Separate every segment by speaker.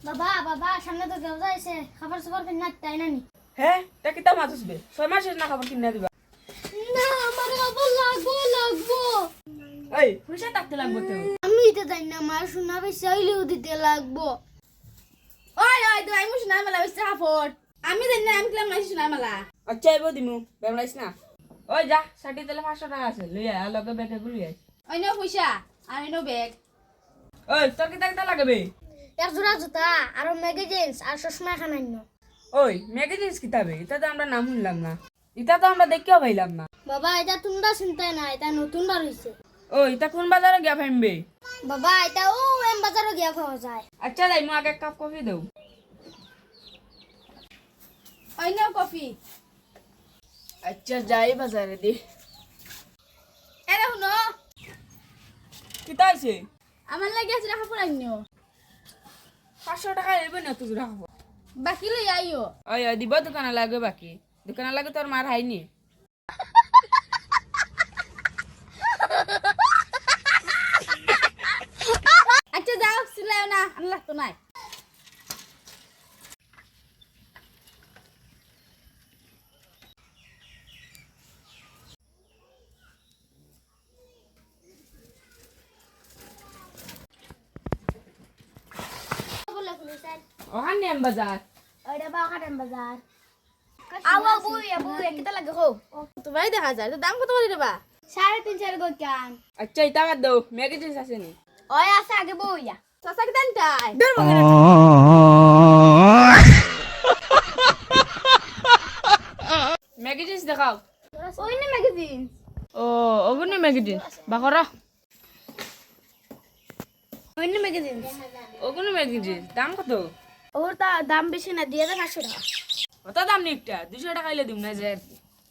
Speaker 1: বাবা বাবা সামনে তো কেউ যাইছে খাবার সবার কিনা তাই না নি
Speaker 2: হ্যাঁ তা কিতা মাছ আসবে 6 মাস না খাবার কিনা দিবা
Speaker 1: না আমার খাবার লাগবো
Speaker 2: এই পয়সা থাকতে লাগবে তো
Speaker 1: আমি তো জানি না আমার সোনা বেশি হইলেও দিতে লাগবো
Speaker 3: ওই ওই তো আমি শোনা মেলা বেশি হাফট আমি জানি না আমি কিলাম নাই শোনা মেলা
Speaker 2: আচ্ছা এব দিমু বেমরাইছ না ওই যা সাটি তেলে 500 টাকা আছে লই আয় লগে ব্যাগে গুলি আয়
Speaker 3: ওই নো পয়সা আমি নো ব্যাগ
Speaker 2: ওই তোর কিতা কিতা লাগবে
Speaker 1: এক জোড়া জুতা আর ম্যাগাজিনস আর চশমা খান আইন
Speaker 2: ওই ম্যাগাজিনস কিতাবে এটা তো আমরা নাম শুনলাম না এটা তো আমরা দেখিও পাইলাম না
Speaker 1: বাবা এটা তোমরা চিন্তাই না এটা নতুন বার হইছে
Speaker 2: ওই এটা কোন বাজারে গিয়া ফাইমবে
Speaker 1: বাবা এটা ও এম বাজারও গিয়া পাওয়া যায়
Speaker 2: আচ্ছা যাই মু আগে এক কাপ কফি দেও
Speaker 3: ওই নো কফি
Speaker 2: আচ্ছা যাই বাজারে দি
Speaker 3: এরে শুনো
Speaker 2: কিতা আছে
Speaker 3: আমার লাগি আছে হাফট আইনো
Speaker 2: 500 টাকা এবে না তুই রাখবো
Speaker 3: বাকি লই আইও
Speaker 2: ওই ওই দিব দোকানে লাগবে বাকি দোকানে লাগে তোর মার হাইনি
Speaker 3: আচ্ছা যাও সিলাও না আমি লাগতো নাই
Speaker 1: বলে খুলিছেন
Speaker 2: ওখান নিয়ে বাজার
Speaker 1: ওইটা বা কাটেন বাজার
Speaker 3: আওয়া বুই কিটা লাগে হো তোমার দেখা যায় তো দাম কত করে দেবা
Speaker 1: 3.5 গো কান
Speaker 2: আচ্ছা এটা বাদ দাও ম্যাগাজিনস আছে নি
Speaker 1: ওই আছে আগে বইয়া
Speaker 3: চাচা কি দানটাই
Speaker 2: ম্যাগাজিনস দেখাও
Speaker 3: ওই না ম্যাগাজিন
Speaker 2: ও ওগুনি ম্যাগাজিনস বাকরা
Speaker 3: ওই না ম্যাগাজিন
Speaker 2: ওগুনি ম্যাগাজিনস দাম কত
Speaker 3: ওর দাম বেশি না দিয়ে দেন 500 টাকা
Speaker 2: কত দাম নিকটা 200 টাকা ইলে দিম না যে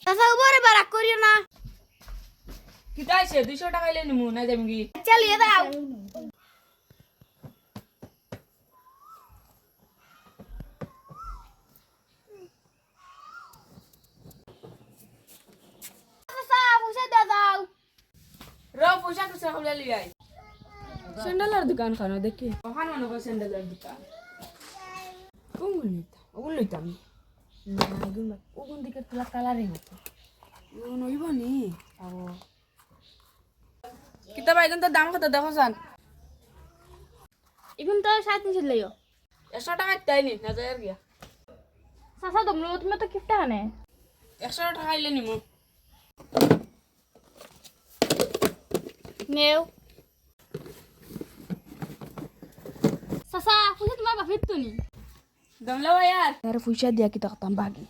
Speaker 3: চাচা উপরে বারাক করিও না
Speaker 2: কিতা আছে 200 টাকা ইলে নিমু না যাম কি
Speaker 3: চালিয়ে দাও
Speaker 1: চাচা পয়সা দে দাও
Speaker 2: র পয়সা তো সাহলে লই আই স্যান্ডেলের দোকান খানো দেখি ওখানে মনে কর স্যান্ডেলের দোকান কোন লইতা ওগুন লইতাম না ওগুন দিকে তোলা কালারিং আছে নইব নি আও কিতা বাইগুন তো দাম কত দেখো জান
Speaker 3: এখন তো 350 লইও
Speaker 2: 100 টাকা তাই নি না যায় গিয়া
Speaker 3: চাচা তোমরা তুমি তো কিফটা আনে
Speaker 2: 100 টাকা ইলে নিমু
Speaker 3: নেও চাচা পয়সা তোমার বাপের তো নি
Speaker 2: দমলা ইয়ার তার পয়সা দিয়া কিতা করতাম বাকি